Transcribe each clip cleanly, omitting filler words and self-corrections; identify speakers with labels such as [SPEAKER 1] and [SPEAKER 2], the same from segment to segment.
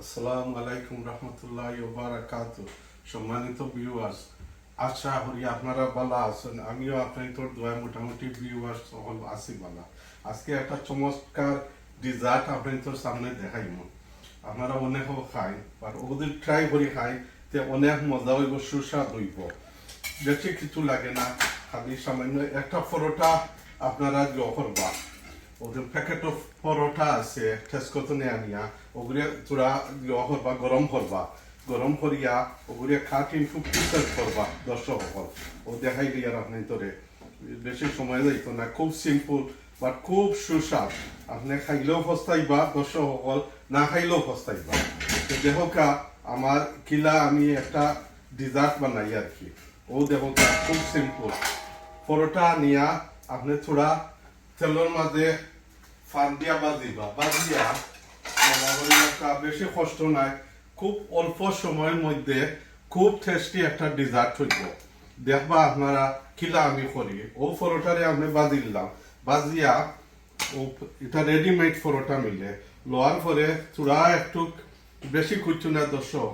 [SPEAKER 1] আসসালামু আলাইকুম রহমতুল্লাহি ওয়া বারাকাতুহু। সম্মানিত ভিউয়ার্স, আশা করি আপনারা ভালো আছেন। আমিও আপনাদের দোয়ায় মোটামুটি ভিউয়ার্স সকল আছি ভালো। আজকে একটা চমৎকার ডিজার্ট আপনাদের সামনে দেখাইব। আপনারা অনেক খাই আর ওদের ট্রাই করে খাই তে অনেক মজা হইব, সুস্বাদ হইব। বেশি কিছু লাগে না, খালি সামান্য একটা পরোটা আপনারা করবা। ওদের প্যাকেট অফ পরোটা আছে টেস্কোতে আনিয়া ওগুলো তোরা করবা, গরম করিয়া ওগুলো খাট ইনটু পিসেস করবা। দর্শক সকল ও দেখাই দিয়ে আপনি তোরে বেশি সময় যাইতো না, খুব সিম্পল বাট খুব সুস্বাদ। আপনি খাইলেও পস্তাইবা, দর্শক সকল না খাইলেও পস্তাইবা। তো দেখোকা আমার কিলা আমি একটা ডিজার্ট বানাই আর কি। ও দেখোকা খুব সিম্পল। পরোটা নিয়া আপনি থোড়া তেলের মাঝে ফান দিয়া বাজিয়া বেশি কষ্ট নাই, খুব অল্প সময়ের মধ্যে খুব টেস্টি একটা ডিজার্ট হইব। দেখবা আপনারা কিলা আমি করি। ও পরোটারে আমি বাজিয়া ও এটা রেডিমেড পরোটা মিলে লোয়ার পরে চূড়া একটু বেশি খুঁজছো না দর্শক।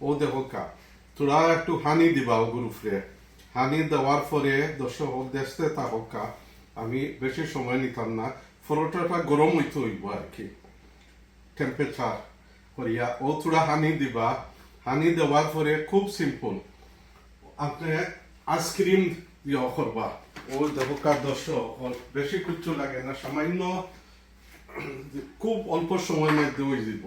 [SPEAKER 1] ও দেখো কা চূড়া একটু হানি দিবা ওগুর উপরে। হানি দেওয়ার পরে দর্শক দেখতে থাকা, আমি বেশি সময় নিতাম না। পরোটাটা গরম হইতে হইব আর কি, টেম্পারেচার করিয়া ও চূড়া হানি দিবা। হানি দেওয়ার পরে খুব সিম্পল আপনি আইসক্রিম দিয়ে করবা। ও দেখোকা দর্শক বেশি কিছু লাগে না, সামান্য খুব অল্প সময়ের মধ্যে হয়ে যাব।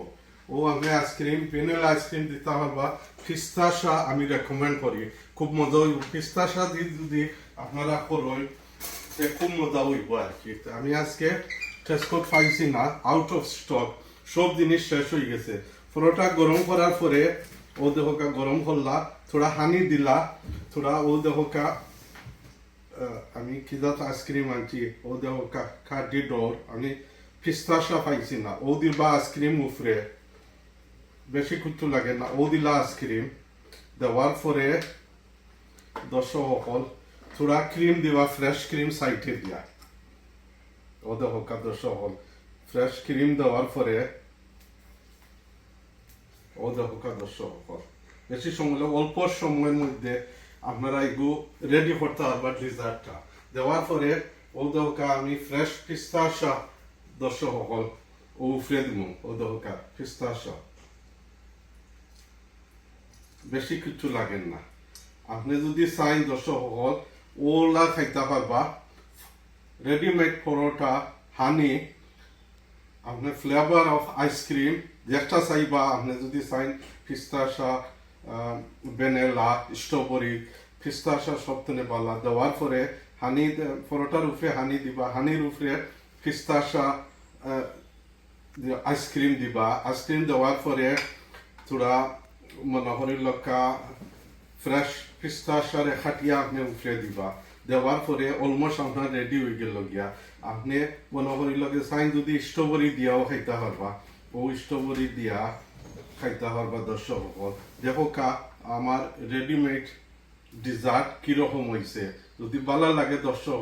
[SPEAKER 1] ও আপনি আইসক্রিম ভ্যানিলা আইসক্রিম দিতে পারবা। পিস্তাশা আমি রেকমেন্ড করি, খুব মজা হইব। পিস্তাশা দিয়ে যদি আপনারা করেন খুব মজা হইব আর কি। আমি আজকে টেস্কোট পাইছি না, আউট অফ স্টক, সব জিনিস শেষ হয়ে গেছে। পরোটা গরম করার পরে ও দেখোকা গরম করলা, থোড়া হানি দিলা, থোড়া ও দেখোকা আমি কিজাত আইসক্রিম আনছি। ও দেখোকা কার্ডি ডোর আমি পিস্তাশা পাইছি না, ও দিবা আইসক্রিম উফরে, বেশি কিছু লাগে না। ও দিলা আইসক্রিম দেওয়ার পরে দর্শক সকল থোড়া ক্রিম দিবা, ফ্রেশ ক্রিম সাইটে দিয়া। ও দেখো দর্শক সকল ফ্রেশ ক্রিম দেওয়ার পরে ও দেখো দর্শক সকল বেশি সময় অল্প সময়ের মধ্যে আপনারা এগুলো রেডি করতে পারবা ডিজার্টটা। দেওয়ার পরে ও দেখো আমি ফ্রেশ পিস্তাশা দর্শক সকল ও উফরে দিব। ও দেখো পিস্তাশা বেশি কিছু লাগেন না। আপনি যদি চাই দর্শক সকল ওলা খাইতে পারবা। রেডিমেড পরোটা, হানি, আপনি ফ্লেভার অফ আইসক্রিম যেটা চাইবা। আপনি যদি চাইন পিস্তাশা, ভ্যানিলা, স্ট্রবেরি, পিস্তাশা সব থেকে ভালো। দেওয়ার পরে হানি পরোটার উপরে হানি দিবা, হানির উপরে পিস্তাশা আইসক্রিম দিবা। আইসক্রিম দেওয়ার পরে থোড়া মনে করি লক্কা ফ্রেশ পিস্তাশারে খাটিয়া আপনি উপরে দিবা। দেওয়ার পরে অলমোস্ট আপনার রেডি হয়ে গেল গিয়া। আপনি মনে করি লগে চাইন যদি স্ট্রবেরি দিয়াও খাইতে পারবা, ও স্ট্রবেরি দিয়া খাইতে পারবা। দর্শক দেখো কা আমার রেডিমেড ডিজার্ট কিরকম হয়েছে। যদি ভালো লাগে দর্শক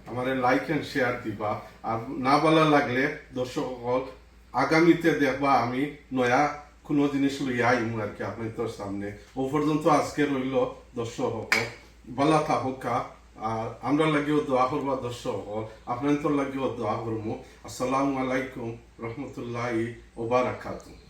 [SPEAKER 1] আমার লাইক এন্ড শেয়ার দিবা। আর না ভালো লাগলে দর্শক আগামীতে দেখবা আমি নয়া কোনো জিনিস লইয়া আইমু আর কি আপনাদের সামনে। ও পর্যন্ত আজকে রইল দর্শক ভালো থাকুকা। আর আমরা লাগিও দোয়া করবা দর্শক, আপনাদের লাগিও দোয়া করবো। আসসালামু আলাইকুম রহমতুল্লাহি ওয়া বারাকাতুহু।